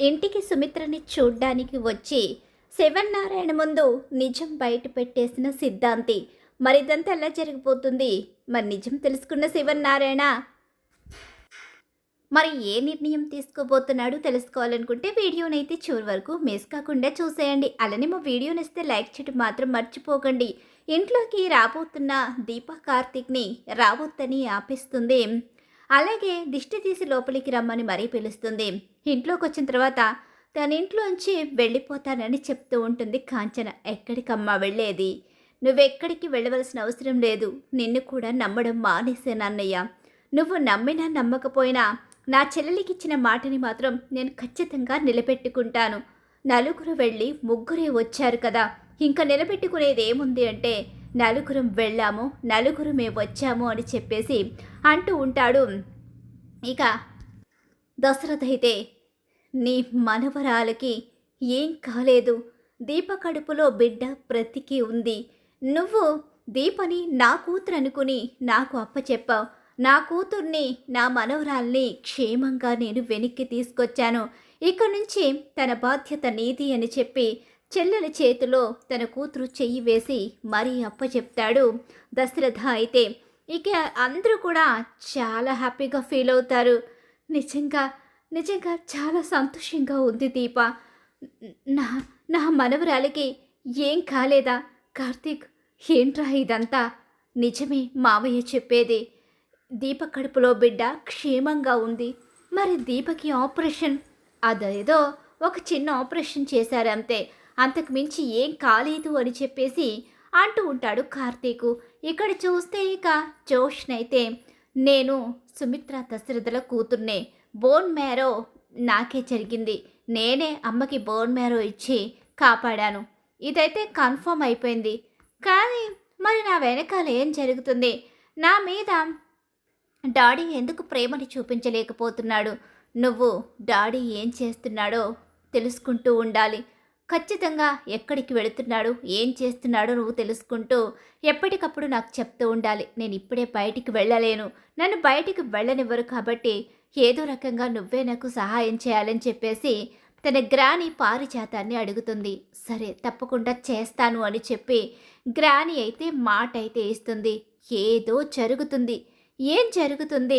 ఇంటికి సుమిత్రని చూడ్డానికి వచ్చి శివన్నారాయణ ముందు నిజం బయట పెట్టేసిన సిద్ధాంతి. మరిదంతా ఎలా జరిగిపోతుంది? మరి నిజం తెలుసుకున్న శివన్నారాయణ మరి ఏ నిర్ణయం తీసుకోబోతున్నాడు తెలుసుకోవాలనుకుంటే వీడియోనైతే చివరి వరకు మిస్ కాకుండా చూసేయండి. అలానే మా వీడియో నచ్చితే లైక్ చేయడం మాత్రం మర్చిపోకండి. ఇంట్లోకి రాబోతున్న దీపా కార్తీక్ని రాబోత్తని ఆపిస్తుంది. అలాగే దిష్టి తీసి లోపలికి రమ్మని మరీ పిలుస్తుంది. ఇంట్లోకి వచ్చిన తర్వాత తన ఇంట్లోంచి వెళ్ళిపోతానని చెప్తూ ఉంటుంది కాంచన. ఎక్కడికమ్మా వెళ్ళేది? నువ్వెక్కడికి వెళ్ళవలసిన అవసరం లేదు. నిన్ను కూడా నమ్మడం మానేశానన్నయ్య. నువ్వు నమ్మినా నమ్మకపోయినా నా చెల్లెలికి ఇచ్చిన మాటని మాత్రం నేను ఖచ్చితంగా నిలబెట్టుకుంటాను. నలుగురు వెళ్ళి ముగ్గురే వచ్చారు కదా, ఇంకా నిలబెట్టుకునేది ఏముంది అంటే నలుగురం వెళ్ళాము, నలుగురు మేము వచ్చాము అని చెప్పేసి అంటూ ఉంటాడు. ఇక దశరథ అయితే నీ మనవరాలకి ఏం కాలేదు, దీప కడుపులో బిడ్డ బ్రతికి ఉంది. నువ్వు దీపని నా కూతురు అనుకుని నాకు అప్పచెప్పావు. నా కూతుర్ని, నా మనవరాల్ని క్షేమంగా నేను వెనక్కి తీసుకొచ్చాను. ఇక నుంచి తన బాధ్యత నీది అని చెప్పి చెల్లెల చేతిలో తన కూతురు చెయ్యి వేసి మరీ అప్పచెప్తాడు దశరథ. అయితే ఇక అందరూ కూడా చాలా హ్యాపీగా ఫీల్ అవుతారు. నిజంగా నిజంగా చాలా సంతోషంగా ఉంది దీప. నా నా మనవరాలికి ఏం కాలేదా? కార్తీక్, ఏంట్రా ఇదంతా? నిజమే మావయ్య చెప్పేది. దీప కడుపులో బిడ్డ క్షేమంగా ఉంది. మరి దీపకి ఆపరేషన్, అదేదో ఒక చిన్న ఆపరేషన్ చేశారంతే, అంతకు మించి ఏం కాలేదు అని చెప్పేసి అంటూ ఉంటాడు కార్తీకు. ఇక్కడ చూస్తే ఇక జోష్నైతే నేను సుమిత్ర దశరథల కూతుర్నే, బోన్ మ్యారో నాకే జరిగింది, నేనే అమ్మకి బోన్ మ్యారో ఇచ్చి కాపాడాను, ఇదైతే కన్ఫర్మ్ అయిపోయింది. కానీ మరి నా వెనకాల ఏం జరుగుతుంది? నా మీద డాడీ ఎందుకు ప్రేమని చూపించలేకపోతున్నాడు? నువ్వు డాడీ ఏం చేస్తున్నాడో తెలుసుకుంటూ ఉండాలి. ఖచ్చితంగా ఎక్కడికి వెళుతున్నాడు, ఏం చేస్తున్నాడో నువ్వు తెలుసుకుంటూ ఎప్పటికప్పుడు నాకు చెప్తూ ఉండాలి. నేను ఇప్పుడే బయటికి వెళ్ళలేను, నన్ను బయటికి వెళ్ళనివ్వరు, కాబట్టి ఏదో రకంగా నువ్వే నాకు సహాయం చేయాలని చెప్పేసి తన గ్రాని పారిజాతాన్ని అడుగుతుంది. సరే తప్పకుండా చేస్తాను అని చెప్పి గ్రాని అయితే మాట అయితే ఇస్తుంది. ఏదో జరుగుతుంది. ఏం జరుగుతుంది?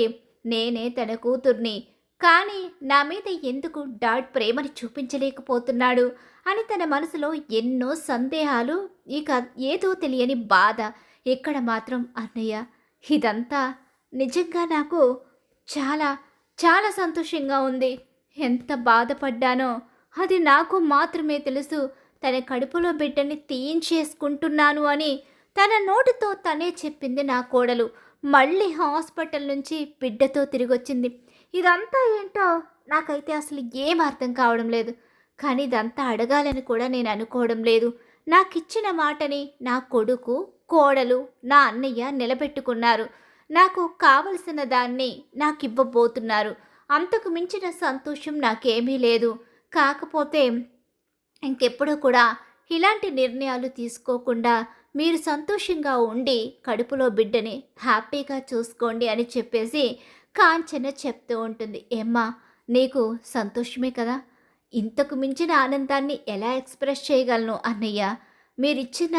నేనే తన కూతుర్ని, కానీ నా మీద ఎందుకు డాడ్ ప్రేమని చూపించలేకపోతున్నాడు అని తన మనసులో ఎన్నో సందేహాలు, ఇక ఏదో తెలియని బాధ. ఇక్కడ మాత్రం అన్నయ్య, ఇదంతా నిజంగా నాకు చాలా చాలా సంతోషంగా ఉంది. ఎంత బాధపడ్డానో అది నాకు మాత్రమే తెలుసు. తన కడుపులో బిడ్డని తీయించేసుకుంటున్నాను అని తన నోటితో తనే చెప్పింది నా కోడలు. మళ్ళీ హాస్పిటల్ నుంచి బిడ్డతో తిరిగొచ్చింది. ఇదంతా ఏంటో నాకైతే అసలు ఏం అర్థం కావడం లేదు. కానీ ఇదంతా అడగాలని కూడా నేను అనుకోవడం లేదు. నాకిచ్చిన మాటని నా కొడుకు, కోడలు, నా అన్నయ్య నిలబెట్టుకున్నారు. నాకు కావలసిన దాన్ని నాకు ఇవ్వబోతున్నారు. అంతకు మించిన సంతోషం నాకేమీ లేదు. కాకపోతే ఇంకెప్పుడు కూడా ఇలాంటి నిర్ణయాలు తీసుకోకుండా మీరు సంతోషంగా ఉండి కడుపులో బిడ్డని హ్యాపీగా చూసుకోండి అని చెప్పేసి కాంచన చెప్తూ ఉంటుంది. ఏమ్మా, నీకు సంతోషమే కదా? ఇంతకు మించిన ఆనందాన్ని ఎలా ఎక్స్ప్రెస్ చేయగలను అన్నయ్య? మీరిచ్చిన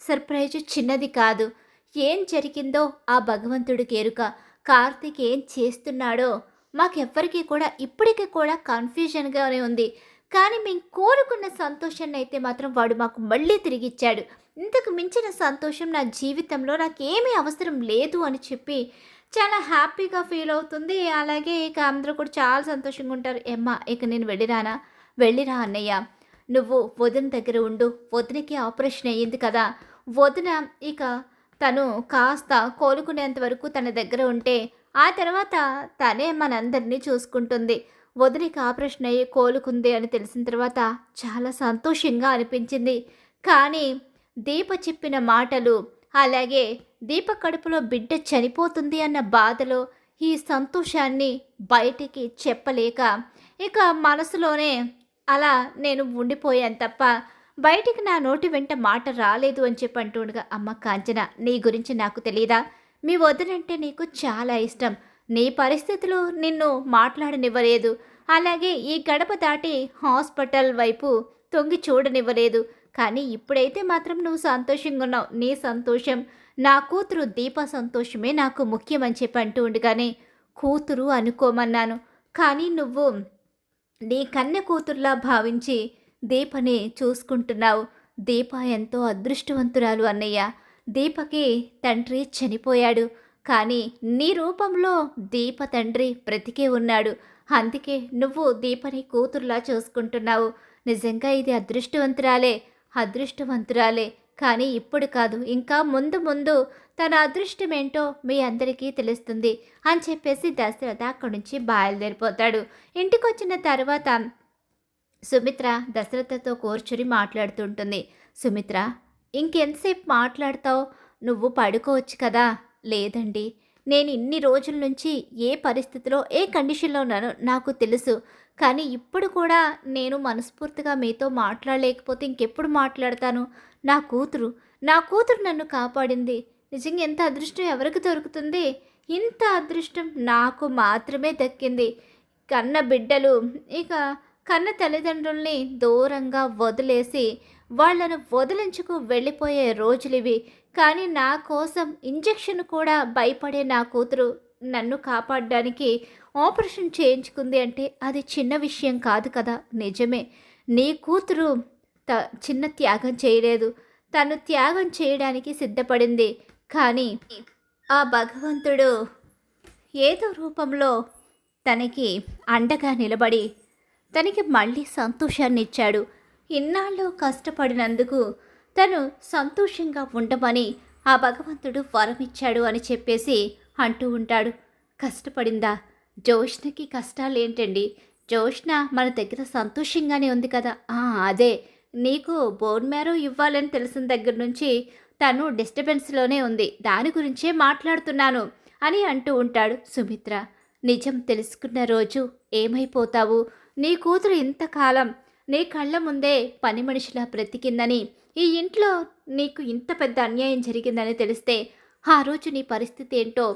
సర్ప్రైజ్ చిన్నది కాదు. ఏం జరిగిందో ఆ భగవంతుడికి ఎరుక. కార్తీక్ ఏం చేస్తున్నాడో మాకెవ్వరికీ కూడా ఇప్పటికీ కూడా కన్ఫ్యూజన్గానే ఉంది. కానీ మేము కోరుకున్న సంతోషాన్ని అయితే మాత్రం వాడు మాకు మళ్ళీ తిరిగిచ్చాడు. ఇంతకు మించిన సంతోషం నా జీవితంలో నాకేమీ అవసరం లేదు అని చెప్పి చాలా హ్యాపీగా ఫీల్ అవుతుంది. అలాగే ఇక అందరూ కూడా చాలా సంతోషంగా ఉంటారు. ఏమ్మా, ఇక నేను వెళ్ళిరానా? వెళ్ళిరా అన్నయ్య, నువ్వు వదిన దగ్గర ఉండు. వదినకి ఆపరేషన్ అయ్యింది కదా, వదిన ఇక తను కాస్త కోలుకునేంత వరకు తన దగ్గర ఉంటే ఆ తర్వాత తనే మనందరినీ చూసుకుంటుంది. వదినకి ఆపరేషన్ అయ్యి కోలుకుంది అని తెలిసిన తర్వాత చాలా సంతోషంగా అనిపించింది. కానీ దీప చెప్పిన మాటలు, అలాగే దీప కడుపులో బిడ్డ చనిపోతుంది అన్న బాధలో ఈ సంతోషాన్ని బయటికి చెప్పలేక ఇక మనసులోనే అలా నేను ఉండిపోయాను తప్ప బయటికి నా నోటి వెంట మాట రాలేదు అని చెప్పి అంటుండగా, అమ్మ కాంచన, నీ గురించి నాకు తెలీదా? మీ వదినంటే నీకు చాలా ఇష్టం. నీ పరిస్థితులు నిన్ను మాట్లాడనివ్వలేదు. అలాగే ఈ గడప దాటి హాస్పిటల్ వైపు తొంగి చూడనివ్వలేదు. కానీ ఇప్పుడైతే మాత్రం నువ్వు సంతోషంగా ఉన్నావు. నీ సంతోషం, నా కూతురు దీప సంతోషమే నాకు ముఖ్యమని చెప్పి అంటూ ఉండగానే, కూతురు అనుకోమన్నాను. కానీ నువ్వు నీ కన్నె కూతురులా భావించి దీపని చూసుకుంటున్నావు. దీప ఎంతో అదృష్టవంతురాలు అన్నయ్య. దీపకి తండ్రి చనిపోయాడు. కానీ నీ రూపంలో దీప తండ్రి బ్రతికే ఉన్నాడు. అందుకే నువ్వు దీపని కూతురులా చూసుకుంటున్నావు. నిజంగా ఇది అదృష్టవంతురాలే, అదృష్టవంతురాలే. కానీ ఇప్పుడు కాదు, ఇంకా ముందు ముందు తన అదృష్టమేంటో మీ అందరికీ తెలుస్తుంది అని చెప్పేసి దశరథ అక్కడి నుంచి బయలుదేరిపోతాడు. ఇంటికొచ్చిన తర్వాత సుమిత్ర దశరథతో కూర్చుని మాట్లాడుతుంటుంది. సుమిత్ర, ఇంకెంతసేపు మాట్లాడతావు? నువ్వు పడుకోవచ్చు కదా. లేదండి, నేను ఇన్ని రోజుల నుంచి ఏ పరిస్థితిలో ఏ కండిషన్లో ఉన్నానో నాకు తెలుసు. కానీ ఇప్పుడు కూడా నేను మనస్ఫూర్తిగా మీతో మాట్లాడలేకపోతే ఇంకెప్పుడు మాట్లాడతాను? నా కూతురు నన్ను కాపాడింది. నిజంగా ఎంత అదృష్టం ఎవరికి దొరుకుతుంది? ఇంత అదృష్టం నాకు మాత్రమే దక్కింది. కన్న బిడ్డలు ఇక కన్న తల్లిదండ్రుల్ని దూరంగా వదిలేసి వాళ్లను వదిలించుకు వెళ్ళిపోయే రోజులివి. కానీ నా కోసం ఇంజెక్షన్ కూడా భయపడే నా కూతురు నన్ను కాపాడడానికి ఆపరేషన్ చేయించుకుంది అంటే అది చిన్న విషయం కాదు కదా. నిజమే, నీ కూతురు చిన్న త్యాగం చేయలేదు. తను త్యాగం చేయడానికి సిద్ధపడింది. కానీ ఆ భగవంతుడు ఏదో రూపంలో తనకి అండగా నిలబడి తనకి మళ్ళీ సంతోషాన్ని ఇచ్చాడు. ఇన్నాళ్ళు కష్టపడినందుకు తను సంతోషంగా ఉండమని ఆ భగవంతుడు వరం ఇచ్చాడు అని చెప్పేసి అంటూ ఉంటాడు. కష్టపడిందా? జోష్నకి కష్టాలేంటండి? జోష్న మన దగ్గర సంతోషంగానే ఉంది కదా. అదే, నీకు బోన్ మ్యారో ఇవ్వాలని తెలిసిన దగ్గర నుంచి తను డిస్టర్బెన్స్లోనే ఉంది. దాని గురించే మాట్లాడుతున్నాను అని అంటూ ఉంటాడు. సుమిత్ర, నిజం తెలుసుకున్న రోజు ఏమైపోతావు? నీ కూతురు ఇంతకాలం నీ కళ్ళ ముందే పని మనిషిలా బ్రతికిందని, ఈ ఇంట్లో నీకు ఇంత పెద్ద అన్యాయం జరిగిందని తెలిస్తే ఆ రోజు నీ పరిస్థితి ఏంటో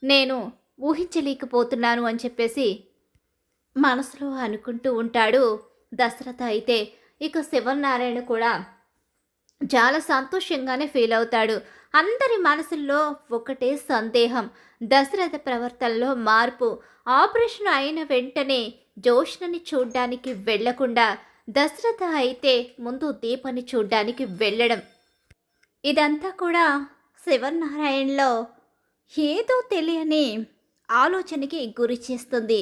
నేను ఊహించలేకపోతున్నాను అని చెప్పేసి మనసులో అనుకుంటూ ఉంటాడు దశరథ. అయితే ఇక శివనారాయణ కూడా చాలా సంతోషంగానే ఫీల్ అవుతాడు. అందరి మనసుల్లో ఒకటే సందేహం, దశరథ ప్రవర్తనలో మార్పు. ఆపరేషన్ అయిన వెంటనే జోష్నని చూడ్డానికి వెళ్లకుండా దశరథ అయితే ముందు దీపని చూడ్డానికి వెళ్ళడం, ఇదంతా కూడా శివనారాయణలో ఏదో తెలియని ఆలోచనకి గురి చేస్తుంది.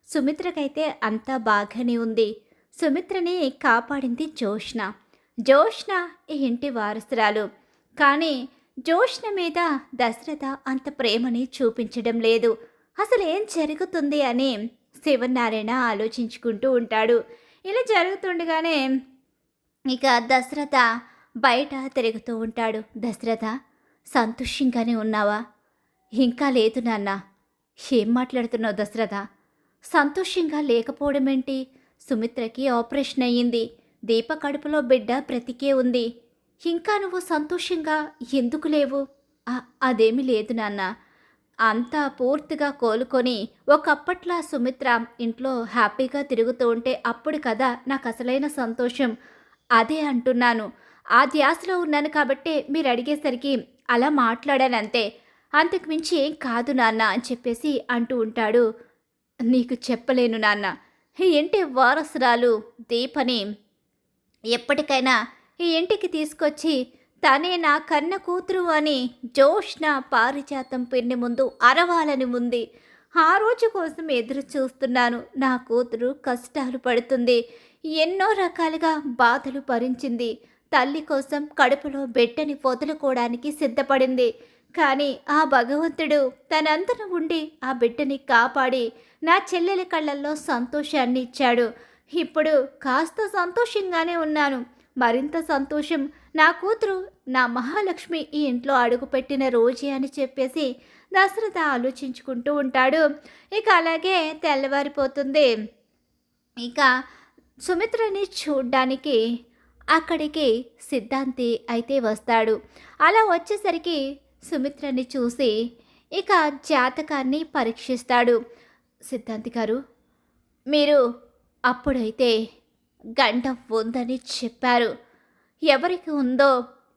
సుమిత్రకైతే అంతా బాగానే ఉంది. సుమిత్రని కాపాడింది జోష్న. జోష్న ఈ ఇంటి వారసురాలు. కానీ జోష్న మీద దశరథ అంత ప్రేమని చూపించడం లేదు. అసలు ఏం జరుగుతుంది అని శివనారాయణ ఆలోచించుకుంటూ ఉంటాడు. ఇలా జరుగుతుండగానే ఇక దశరథ బయట తిరుగుతూ ఉంటాడు. దశరథ, సంతోషంగానే ఉన్నావా? ఇంకా లేదు నాన్న. ఏం మాట్లాడుతున్నావు దశరథ? సంతోషంగా లేకపోవడం ఏంటి? సుమిత్రకి ఆపరేషన్ అయ్యింది. దీప కడుపులో బిడ్డ బ్రతికే ఉంది. ఇంకా నువ్వు సంతోషంగా ఎందుకు లేవు? అదేమీ లేదు నాన్న. అంతా పూర్తిగా కోలుకొని ఒకప్పట్లా సుమిత్ర ఇంట్లో హ్యాపీగా తిరుగుతూ ఉంటే అప్పుడు కదా నాకు అసలైన సంతోషం. అదే అంటున్నాను. ఆ ధ్యాసలో ఉన్నాను కాబట్టే మీరు అడిగేసరికి అలా మాట్లాడానంతే. అంతకు మించి ఏం కాదు నాన్న అని చెప్పేసి అంటూ ఉంటాడు. నీకు చెప్పలేను నాన్న. ఈ ఇంటి వారసురాలు దీపని ఎప్పటికైనా ఈ ఇంటికి తీసుకొచ్చి తనే నా కన్న కూతురు అని జోష్న పారిజాతం పిన్ని ముందు అరవాలని ఉంది. ఆ రోజు కోసం ఎదురు చూస్తున్నాను. నా కూతురు కష్టాలు పడుతుంది. ఎన్నో రకాలుగా బాధలు భరించింది. తల్లి కోసం కడుపులో బిడ్డని వదులుకోవడానికి సిద్ధపడింది. కానీ ఆ భగవంతుడు తనంతట ఉండి ఆ బిడ్డని కాపాడి నా చెల్లెలి కళ్ళల్లో సంతోషాన్ని ఇచ్చాడు. ఇప్పుడు కాస్త సంతోషంగానే ఉన్నాను. మరింత సంతోషం నా కూతురు నా మహాలక్ష్మి ఈ ఇంట్లో అడుగుపెట్టిన రోజే అని చెప్పేసి దశరథ ఆలోచించుకుంటూ ఉంటాడు. ఇక అలాగే తెల్లవారిపోతుంది. ఇక సుమిత్రని చూడ్డానికి అక్కడికి సిద్ధాంతి అయితే వస్తాడు. అలా వచ్చేసరికి సుమిత్రని చూసి ఇక జాతకాన్ని పరీక్షిస్తాడు. సిద్ధాంతి గారు, మీరు అప్పుడైతే గండం ఉందని చెప్పారు. ఎవరికి ఉందో,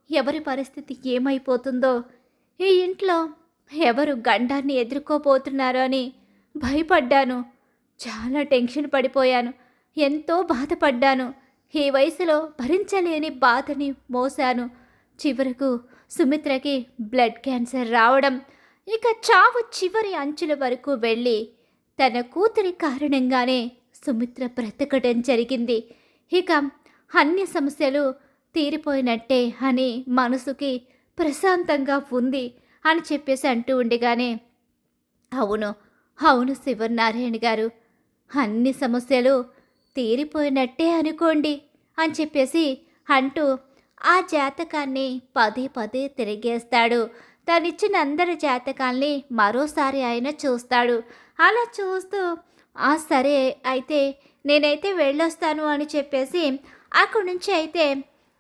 ఎవరి పరిస్థితి ఏమైపోతుందో, ఈ ఇంట్లో ఎవరు గండాన్ని ఎదుర్కోబోతున్నారో అని భయపడ్డాను. చాలా టెన్షన్ పడిపోయాను. ఎంతో బాధపడ్డాను. ఈ వయసులో భరించలేని బాధని మోసాను. చివరకు సుమిత్రకి బ్లడ్ క్యాన్సర్ రావడం, ఇక చావు చివరి అంచుల వరకు వెళ్ళి తన కూతురి కారణంగానే సుమిత్ర బ్రతకడం జరిగింది. ఇక అన్ని సమస్యలు తీరిపోయినట్టే అని మనసుకి ప్రశాంతంగా ఉంది అని చెప్పేసి అంటూ ఉండగానే, అవును అవును శివనారాయణ గారు, అన్ని సమస్యలు తీరిపోయినట్టే అనుకోండి అని చెప్పేసి అంటూ ఆ జాతకాన్ని పదే పదే తిరిగేస్తాడు. తనిచ్చిన అందరి జాతకాల్ని మరోసారి ఆయన చూస్తాడు. అలా చూస్తూ సరే అయితే నేనైతే వెళ్ళొస్తాను అని చెప్పేసి అక్కడి నుంచి అయితే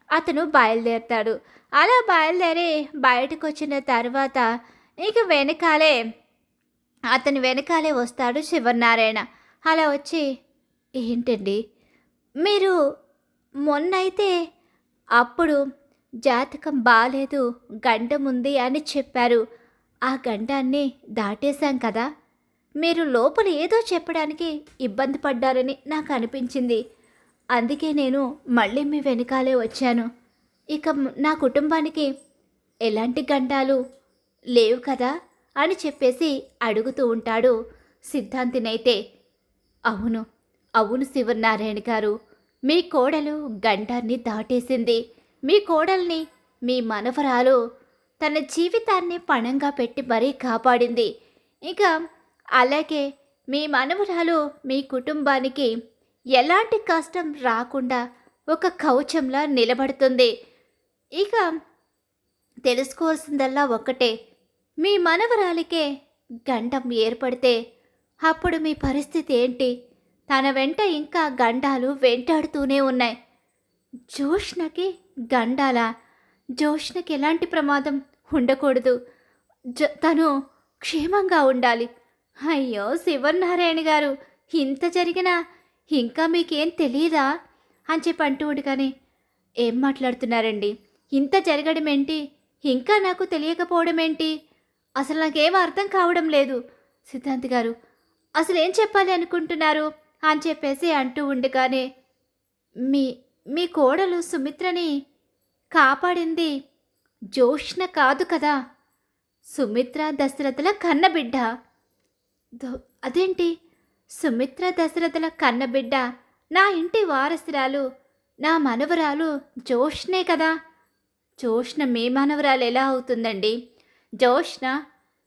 అతను బయలుదేరుతాడు. అలా బయలుదేరి బయటకు వచ్చిన తర్వాత ఇక అతని వెనకాలే వస్తాడు శివనారాయణ. అలా వచ్చి, ఏంటండి మీరు మొన్నైతే అప్పుడు జాతకం బాలేదు, గండం ఉంది అని చెప్పారు. ఆ గండాన్ని దాటేశాం కదా, మీరు లోపల ఏదో చెప్పడానికి ఇబ్బంది పడ్డారని నాకు అనిపించింది. అందుకే నేను మళ్ళీ మీ వెనకాలే వచ్చాను. ఇక నా కుటుంబానికి ఎలాంటి గండాలు లేవు కదా అని చెప్పేసి అడుగుతూ ఉంటాడు సిద్ధాంతినైతే. అవును అవును శివనారాయణ గారు, మీ కోడలు గండాన్ని దాటేసింది. మీ కోడల్ని మీ మనవరాలు తన జీవితాన్ని పణంగా పెట్టి మరీ కాపాడింది. ఇక అలాగే మీ మనవరాలు మీ కుటుంబానికి ఎలాంటి కష్టం రాకుండా ఒక కవచంలా నిలబడుతుంది. ఇక తెలుసుకోవాల్సిందల్లా ఒక్కటే, మీ మనవరాలికే గండం ఏర్పడితే అప్పుడు మీ పరిస్థితి ఏంటి? తన వెంట ఇంకా గండాలు వెంటాడుతూనే ఉన్నాయి. జోష్నకి గండాలా? జోష్నకి ఎలాంటి ప్రమాదం ఉండకూడదు. తను క్షేమంగా ఉండాలి. అయ్యో శివనారాయణ గారు, ఇంత జరిగినా ఇంకా మీకేం తెలియదా అని చెప్పి అంటూ ఉండగానే, ఏం మాట్లాడుతున్నారండి? ఇంత జరగడం ఏంటి, ఇంకా నాకు తెలియకపోవడం ఏంటి? అసలు నాకేం అర్థం కావడం లేదు. సిద్ధాంత్ గారు, అసలు ఏం చెప్పాలి అనుకుంటున్నారు అని చెప్పేసి అంటూ ఉండగానే, మీ మీ కోడలు సుమిత్రని కాపాడింది జోష్న కాదు కదా, సుమిత్ర దశరథుల కన్నబిడ్డ. అదేంటి, సుమిత్ర దశరథుల కన్నబిడ్డ నా ఇంటి వారసురాలు, నా మనవరాలు జోష్నే కదా. జోష్న మీ మనవరాలు ఎలా అవుతుందండి? జోష్న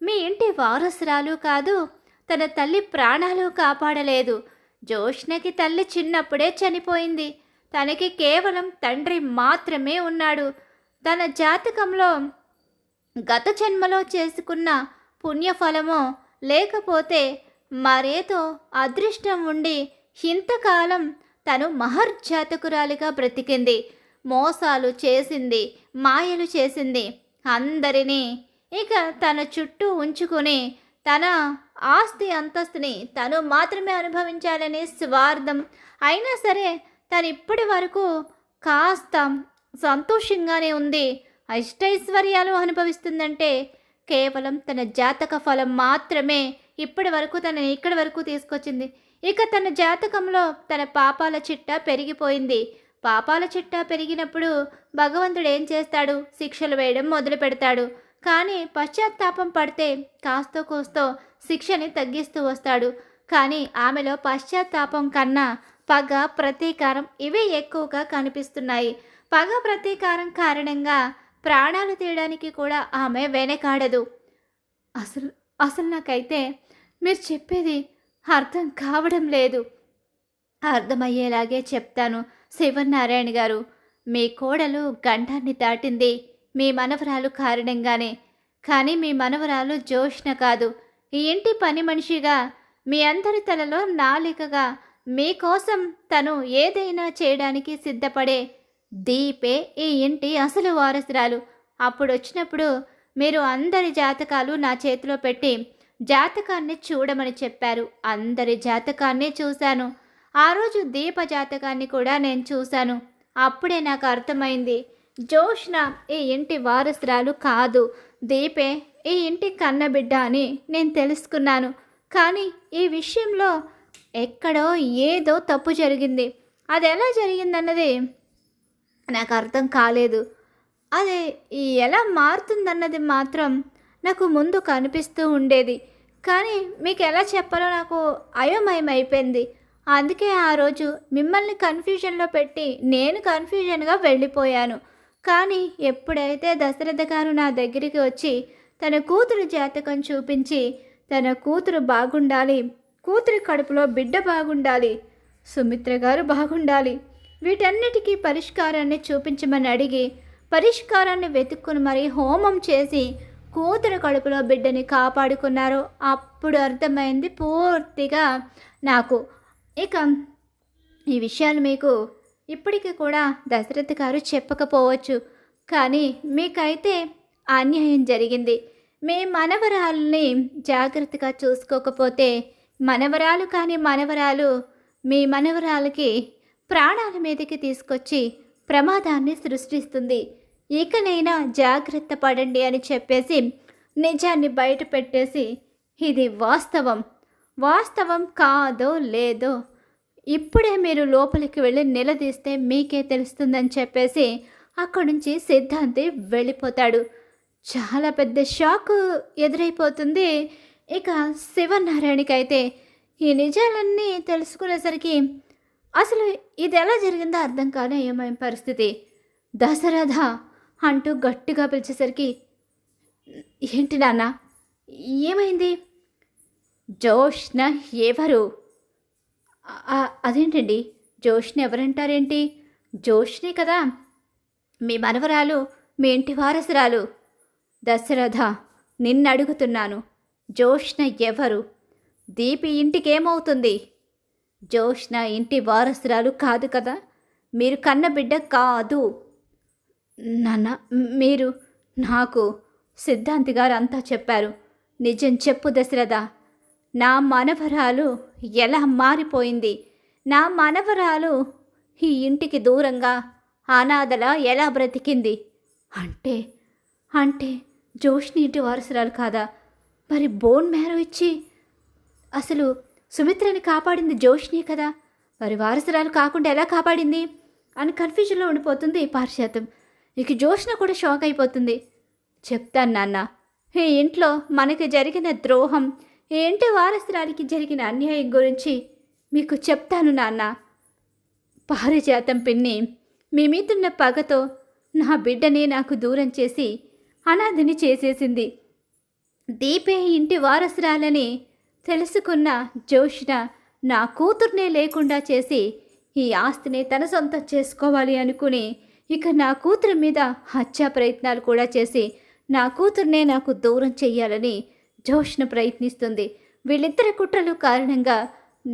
మీ ఇంటి వారసురాలు కాదు, తన తల్లి ప్రాణాలు కాపాడలేదు. జోష్నకి తల్లి చిన్నప్పుడే చనిపోయింది. తనకి కేవలం తండ్రి మాత్రమే ఉన్నాడు. తన జాతకంలో గత జన్మలో చేసుకున్న పుణ్యఫలమో లేకపోతే మరేదో అదృష్టం ఉండి ఇంతకాలం తను మహర్జాతకురాలిగా బ్రతికింది. మోసాలు చేసింది, మాయలు చేసింది. అందరినీ ఇక తన చుట్టూ ఉంచుకుని తన ఆస్తి అంతస్తుని తను మాత్రమే అనుభవించాలనే స్వార్థం. అయినా సరే తను ఇప్పటి వరకు కాస్త సంతోషంగానే ఉంది. అష్టైశ్వర్యాలు అనుభవిస్తుందంటే కేవలం తన జాతక ఫలం మాత్రమే ఇప్పటి వరకు తనని ఇక్కడి వరకు తీసుకొచ్చింది. ఇక తన జాతకంలో తన పాపాల చిట్టా పెరిగిపోయింది. పాపాల చిట్టా పెరిగినప్పుడు భగవంతుడు ఏం చేస్తాడు? శిక్షలు వేయడం మొదలు పెడతాడు. కానీ పశ్చాత్తాపం పడితే కాస్తో కోస్తో శిక్షని తగ్గిస్తూ వస్తాడు. కానీ ఆమెలో పశ్చాత్తాపం కన్నా పగ, ప్రతీకారం ఇవే ఎక్కువగా కనిపిస్తున్నాయి. పగ, ప్రతీకారం కారణంగా ప్రాణాలు తీయడానికి కూడా ఆమె వెనకాడదు. అసలు అసలు నాకైతే మీరు చెప్పేది అర్థం కావడం లేదు. అర్థమయ్యేలాగే చెప్తాను శివనారాయణ గారు. మీ కోడలు గండాన్ని దాటింది మీ మనవరాలు కారణంగానే. కానీ మీ మనవరాలు జోష్న కాదు. ఈ ఇంటి పని మనిషిగా, మీ అందరి తలలో నాలికగా మీకోసం తను ఏదైనా చేయడానికి సిద్ధపడే దీపే ఈ ఇంటి అసలు వారసురాలు. అప్పుడు వచ్చినప్పుడు మీరు అందరి జాతకాలు నా చేతిలో పెట్టి జాతకాన్ని చూడమని చెప్పారు. అందరి జాతకాన్ని చూశాను. ఆ రోజు దీప జాతకాన్ని కూడా నేను చూశాను. అప్పుడే నాకు అర్థమైంది. జోష్న ఈ ఇంటి వారసురాలు కాదు. దీపే ఈ ఇంటి కన్నబిడ్డ అని నేను తెలుసుకున్నాను. కానీ ఈ విషయంలో ఎక్కడో ఏదో తప్పు జరిగింది. అది ఎలా జరిగిందన్నది నాకు అర్థం కాలేదు. అది ఎలా మారుతుందన్నది మాత్రం నాకు ముందు కనిపిస్తూ ఉండేది. కానీ మీకు ఎలా చెప్పాలో నాకు అయోమయం అయిపోయింది. అందుకే ఆ రోజు మిమ్మల్ని కన్ఫ్యూజన్లో పెట్టి నేను కన్ఫ్యూజన్గా వెళ్ళిపోయాను. కానీ ఎప్పుడైతే దశరథ గారు నా దగ్గరికి వచ్చి తన కూతురు జాతకం చూపించి తన కూతురు బాగుండాలి, కూతురి కడుపులో బిడ్డ బాగుండాలి, సుమిత్ర గారు బాగుండాలి, వీటన్నిటికీ పరిష్కారాన్ని చూపించమని అడిగి పరిష్కారాన్ని వెతుక్కుని మరీ హోమం చేసి కూతురు కడుపులో బిడ్డని కాపాడుకున్నారు. అప్పుడు అర్థమైంది పూర్తిగా నాకు. ఇక ఈ విషయాలు మీకు ఇప్పటికీ కూడా దశరథ గారు చెప్పకపోవచ్చు. కానీ మీకైతే అన్యాయం జరిగింది. మీ మనవరాల్ని జాగ్రత్తగా చూసుకోకపోతే మనవరాలు కానీ మనవరాలు మీ మనవరాలకి ప్రాణాల మీదకి తీసుకొచ్చి ప్రమాదాన్ని సృష్టిస్తుంది. ఇకనైనా జాగ్రత్త పడండి అని చెప్పేసి నిజాన్ని బయట పెట్టేసి ఇది వాస్తవం, వాస్తవం కాదో లేదో ఇప్పుడే మీరు లోపలికి వెళ్ళి నిలదీస్తే మీకే తెలుస్తుందని చెప్పేసి అక్కడి నుంచి సిద్ధాంతి వెళ్ళిపోతాడు. చాలా పెద్ద షాక్ ఎదురైపోతుంది. ఇక శివనారాయణకైతే ఈ నిజాలన్నీ తెలుసుకునేసరికి అసలు ఇది ఎలా జరిగిందో అర్థం కాని ఏమైనా పరిస్థితి. దశరథ అంటూ గట్టిగా పిలిచేసరికి ఏంటి నాన్న ఏమైంది? జోష్న ఎవరు? అదేంటండి జోష్ని ఎవరంటారేంటి? జోష్ని కదా మీ మనవరాలు, మీ ఇంటి వారసురాలు. దశరథ నిన్ను అడుగుతున్నాను, జోష్న ఎవరు? దీపి ఇంటికేమవుతుంది? జోష్న ఇంటి వారసురాలు కాదు కదా, మీరు కన్నబిడ్డ కాదు. నాన్న మీరు నాకు సిద్ధాంతి గారు అంతా చెప్పారు. నిజం చెప్పు దశరథ, నా మనవరాలు ఎలా మారిపోయింది? నా మనవరాలు ఈ ఇంటికి దూరంగా అనాథలా ఎలా బ్రతికింది? అంటే అంటే జోష్ని ఇంటి వారసురాలు కాదా? మరి బోన్ మ్యారో ఇచ్చి అసలు సుమిత్రని కాపాడింది జోష్ని కదా, మరి వారసురాలు కాకుండా ఎలా కాపాడింది అని కన్ఫ్యూజన్లో ఉండిపోతుంది పారిజాతం. ఇక జోష్న కూడా షాక్ అయిపోతుంది. చెప్తాను నాన్న, ఈ ఇంట్లో మనకి జరిగిన ద్రోహం, ఈ ఇంటి వారసురాలికి జరిగిన అన్యాయం గురించి మీకు చెప్తాను నాన్న. పారిజాతం పిన్ని మీ మీదున్న పగతో నా బిడ్డని నాకు దూరం చేసి అనాథని చేసేసింది. దీపే ఇంటి వారసురాలని తెలుసుకున్న జోష్న నా కూతుర్నే లేకుండా చేసి ఈ ఆస్తిని తన సొంతం చేసుకోవాలి అనుకుని ఇక నా కూతురు మీద హత్యా ప్రయత్నాలు కూడా చేసి నా కూతుర్నే నాకు దూరం చెయ్యాలని జోష్న ప్రయత్నిస్తుంది. వీళ్ళిద్దరి కుట్రలు కారణంగా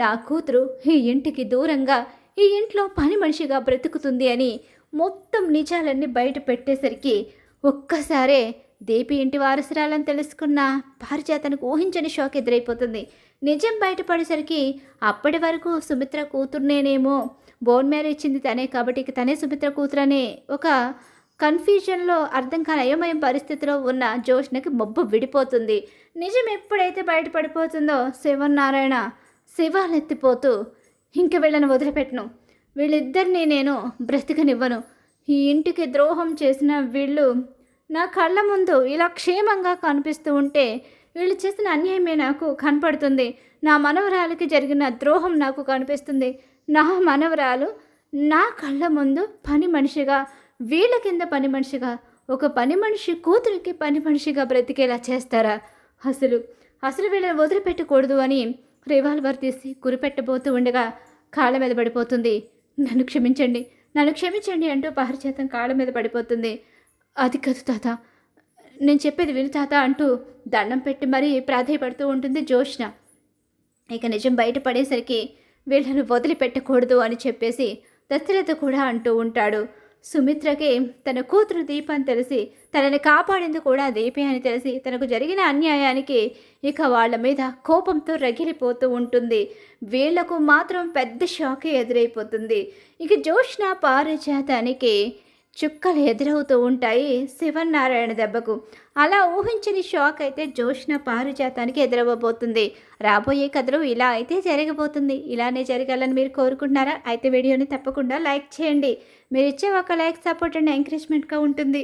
నా కూతురు ఈ ఇంటికి దూరంగా ఈ ఇంట్లో పని మనిషిగా బ్రతుకుతుంది అని మొత్తం నిజాలన్నీ బయట పెట్టేసరికి ఒక్కసారే దీపి ఇంటి వారసురాలని తెలుసుకున్న పారిజాతానికి ఊహించని షాక్ ఎదురైపోతుంది. నిజం బయటపడేసరికి అప్పటి వరకు సుమిత్ర కూతుర్నేనేమో బోన్ మ్యారో ఇచ్చింది తనే కాబట్టి ఇక తనే సుమిత్ర కూతురనే ఒక కన్ఫ్యూజన్లో అర్థం కాని అయోమయం పరిస్థితిలో ఉన్న జోష్నకి మొబ్బు విడిపోతుంది. నిజం ఎప్పుడైతే బయటపడిపోతుందో శివనారాయణ శివాలెత్తిపోతూ ఇంక వీళ్ళని వదిలిపెట్టను, వీళ్ళిద్దరినీ నేను బ్రతికనివ్వను, ఈ ఇంటికి ద్రోహం చేసిన వీళ్ళు నా కళ్ళ ముందు ఇలా క్షేమంగా కనిపిస్తూ ఉంటే వీళ్ళు చేసిన అన్యాయమే నాకు కనపడుతుంది. నా మనవరాలకి జరిగిన ద్రోహం నాకు కనిపిస్తుంది. నా మనవరాలు నా కళ్ళ ముందు పని మనిషిగా, వీళ్ళ కింద పని మనిషిగా, ఒక పని మనిషి కూతురికి పని మనిషిగా బ్రతికేలా చేస్తారా? అసలు వీళ్ళని వదిలిపెట్టకూడదు అని రివాల్వర్ తీసి గురిపెట్టబోతూ ఉండగా కాళ్ళ మీద పడిపోతుంది. నన్ను క్షమించండి, నన్ను క్షమించండి అంటూ పారిజాతం కాళ్ళ మీద పడిపోతుంది. అది కాదు తాత, నేను చెప్పేది విను తాత అంటూ దండం పెట్టి మరీ ప్రాధేయపడుతూ ఉంటుంది జోష్న. ఇక నిజం బయటపడేసరికి వీళ్ళను వదిలిపెట్టకూడదు అని చెప్పేసి దశరథ కూడా అంటూ ఉంటాడు. సుమిత్రకి తన కూతురు దీప అని తెలిసి, తనని కాపాడింది కూడా దీపే అని తెలిసి, తనకు జరిగిన అన్యాయానికి ఇక వాళ్ళ మీద కోపంతో రగిలిపోతూ ఉంటుంది. వీళ్లకు మాత్రం పెద్ద షాకే ఎదురైపోతుంది. ఇక జోష్న పారిజాతానికి చుక్కలు ఎదురవుతూ ఉంటాయి శివనారాయణ దెబ్బకు. అలా ఊహించని షాక్ అయితే జోష్న పారిజాతానికి ఎదురవ్వబోతుంది. రాబోయే కథలో ఇలా అయితే జరగబోతుంది. ఇలానే జరగాలని మీరు కోరుకుంటున్నారా? అయితే వీడియోని తప్పకుండా లైక్ చేయండి. మీరు ఇచ్చే ఒక లైక్ సపోర్ట్ అండ్ ఎంకరేజ్మెంట్గా ఉంటుంది.